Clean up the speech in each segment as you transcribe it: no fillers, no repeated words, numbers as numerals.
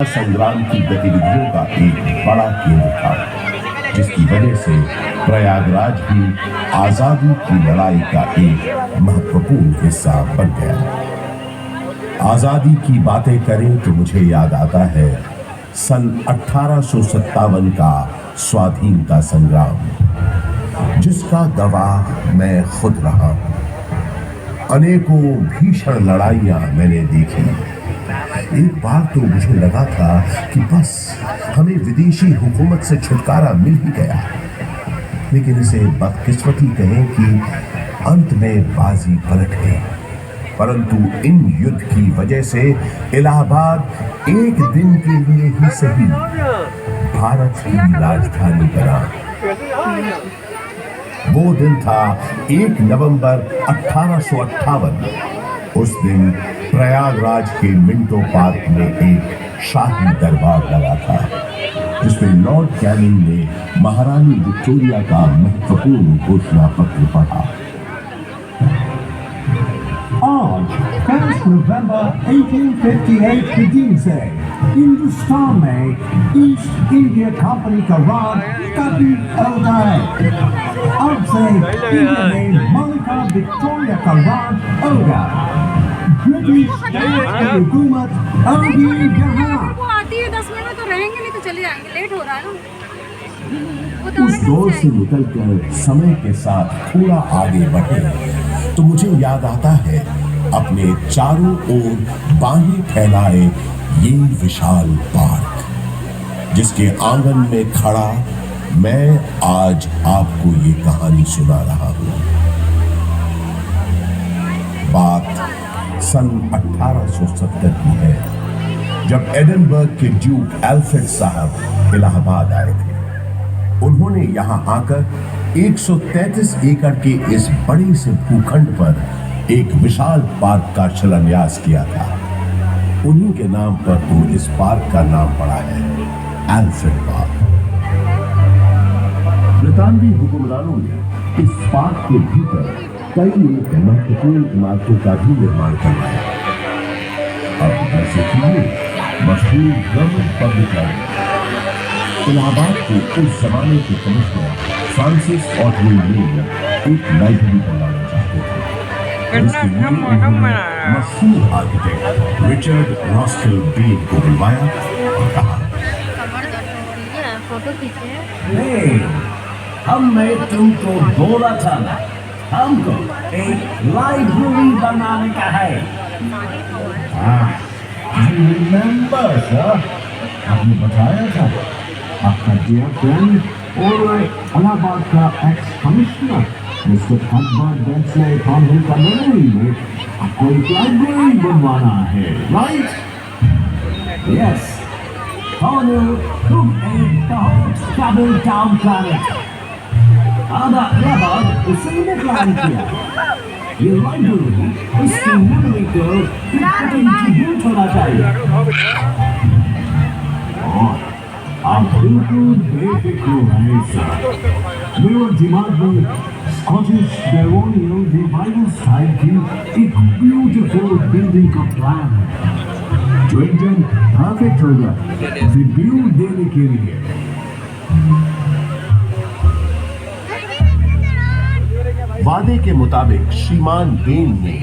संग्राम की गतिविधियों का एक बड़ा केंद्र था, जिसकी वजह से प्रयागराज भी आजादी की लड़ाई का एक महत्वपूर्ण हिस्सा बन गया। आजादी की बातें करें तो मुझे याद आता है सन 1857 का स्वाधीनता संग्राम, जिसका गवाह मैं खुद रहा हूं। अनेकों भीषण लड़ाइयां मैंने देखी। एक बार तो मुझे लगा था कि बस हमें विदेशी हुकूमत से छुटकारा मिल ही गया, लेकिन इसे बदकिस्मती कहें कि अंत में बाजी पलट गई। परंतु इन युद्ध की वजह से इलाहाबाद एक दिन के लिए ही सही भारत की राजधानी बना। वो दिन था 1 नवंबर 1858। उस दिन प्रयागराज के मिंटो पार्क में एक शाही दरबार लगा था, जिसमें लॉर्ड कैनिंग ने महारानी विक्टोरिया का महत्वपूर्ण घोषणा पत्र पढ़ा। आज 1 नवंबर 1858 के दिन से हिंदुस्तान में ईस्ट इंडिया कंपनी का राज कभी होता है। अब से इंडिया में मलिका विक्टोरिया का राज होगा। ब्रिटिश की हुकूमत होगी यहाँ। वो आती है 10 मिनट में तो रहेंगे, नहीं तो चले जाएंगे, लेट हो रहा है ना। उस दौर से निकलकर समय के साथ थोड़ा आगे बढ़े तो मुझे याद आता है अपने चारों ओर बाहें फैलाए ये विशाल पार्क, जिसके आंगन में खड़ा मैं आज आपको ये कहानी सुना रहा हूं। बात सन 1870 की है, जब एडिनबर्ग के ड्यूक एल्फ्रेड साहब इलाहाबाद आए थे। उन्होंने यहां आकर 133 एकड़ के इस बड़े से भूखंड पर एक विशाल पार्क का शिलान्यास किया था। उन्हीं के नाम पर तो इस पार्क का नाम पड़ा है एल्फ्रेड पार्क। ब्रितानवी हुक्मरानों ने इस पार्क के भीतर कई एक महत्वपूर्ण इमारतों का भी निर्माण करवाया। अब जैसे कि मशहूर गवर्नमेंट पब्लिक लाइब्रेरी, इलाहाबाद के उस जमाने के कमिश्नर फ्रांसिस ऑटविल ने एक लाइब्रेरी बनवाना चाहते थे, जिसके लिए उन्होंने मशहूर आर्किटेक्ट रिचर्ड रॉस्किल बेन को बुलवाया और कहा, फोटो खींचे। नहीं, हमने तुमको बोला था ना, हमको एक लाइब्रेरी बनाने का है। You remember, sir? आपने बताया था आपका डियर फ्रेंड और इलाहाबाद का एक्स कमिश्नर मिस्टर अकबर बेंस ने कानून का मेमोरी में आपको एक लाइब्रेरी बनवाना है, राइट? यस। कानून तुम एक बहुत ट्रबल टाउन प्लानिट। आधा इलाहाबाद उसी ने प्लान किया। ये लाइब्रेरी उसकी मेमोरी को ट्रिब्यूट होना चाहिए। और आप बिल्कुल बेफिक्र हैं सर। मेरे दिमाग में स्कॉटिश बैरोनियल रिवाइवल स्टाइल की एक ब्यूटीफुल बिल्डिंग का प्लान है, जो एकदम परफेक्ट होगा रिव्यू देने के लिए। वादे के मुताबिक श्रीमान बेन ने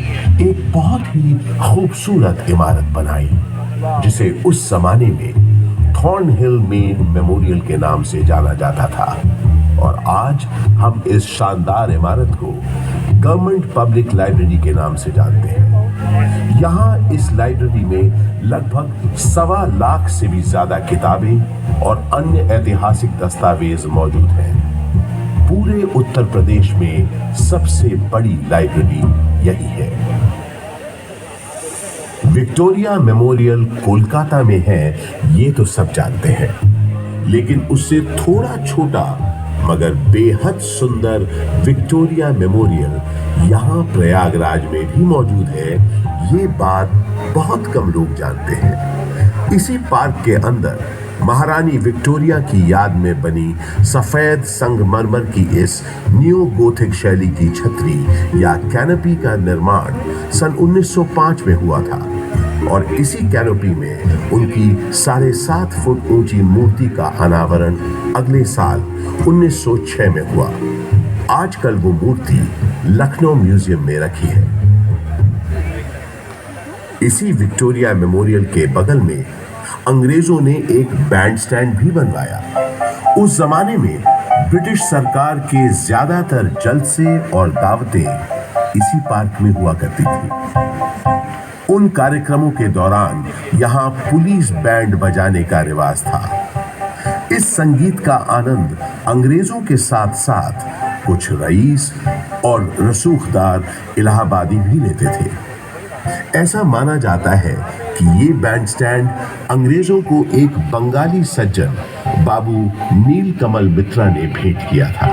एक बहुत ही खूबसूरत इमारत बनाई, जिसे उस जमाने में थॉर्नहिल मेन मेमोरियल के नाम से जाना जाता था। और आज हम इस शानदार इमारत को गवर्नमेंट पब्लिक लाइब्रेरी के नाम से जानते हैं। यहाँ इस लाइब्रेरी में लगभग 1.25 लाख से भी ज्यादा किताबें और अन्य ऐतिहासिक दस्तावेज मौजूद हैं। पूरे उत्तर प्रदेश में सबसे बड़ी लाइब्रेरी यही है। विक्टोरिया मेमोरियल कोलकाता में है, ये तो सब जानते हैं, लेकिन उससे थोड़ा छोटा मगर बेहद सुंदर विक्टोरिया मेमोरियल यहाँ प्रयागराज में भी मौजूद है। ये बात बहुत कम लोग जानते हैं। इसी पार्क के अंदर महारानी विक्टोरिया की याद में बनी सफेद संगमरमर की इस न्यू गोथिक शैली की छतरी या कैनपी का निर्माण सन 1905 में हुआ था। और इसी कैनोपी में उनकी 7.5 फुट ऊंची मूर्ति का अनावरण अगले साल 1906 में हुआ। आजकल वो मूर्ति लखनऊ म्यूजियम में रखी है। इसी विक्टोरिया मेमोरियल के बगल में अंग्रेजों ने एक बैंड स्टैंड भी बनवाया। उस जमाने में ब्रिटिश सरकार के ज्यादातर जलसे और दावतें इसी पार्क में हुआ करती थी। उन कार्यक्रमों के दौरान यहां पुलिस बैंड बजाने का रिवाज था। इस संगीत का आनंद अंग्रेजों के साथ साथ कुछ रईस और रसूखदार इलाहाबादी भी लेते थे। ऐसा माना जाता है कि ये बैंड स्टैंड अंग्रेजों को एक बंगाली सज्जन बाबू नीलकमल मित्रा ने भेंट किया था।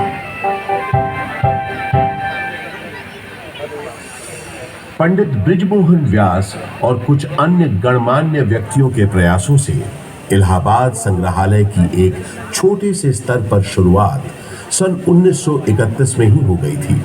पंडित बृजमोहन व्यास और कुछ अन्य गणमान्य व्यक्तियों के प्रयासों से इलाहाबाद संग्रहालय की एक छोटे से स्तर पर शुरुआत सन 1931 में ही हो गई थी।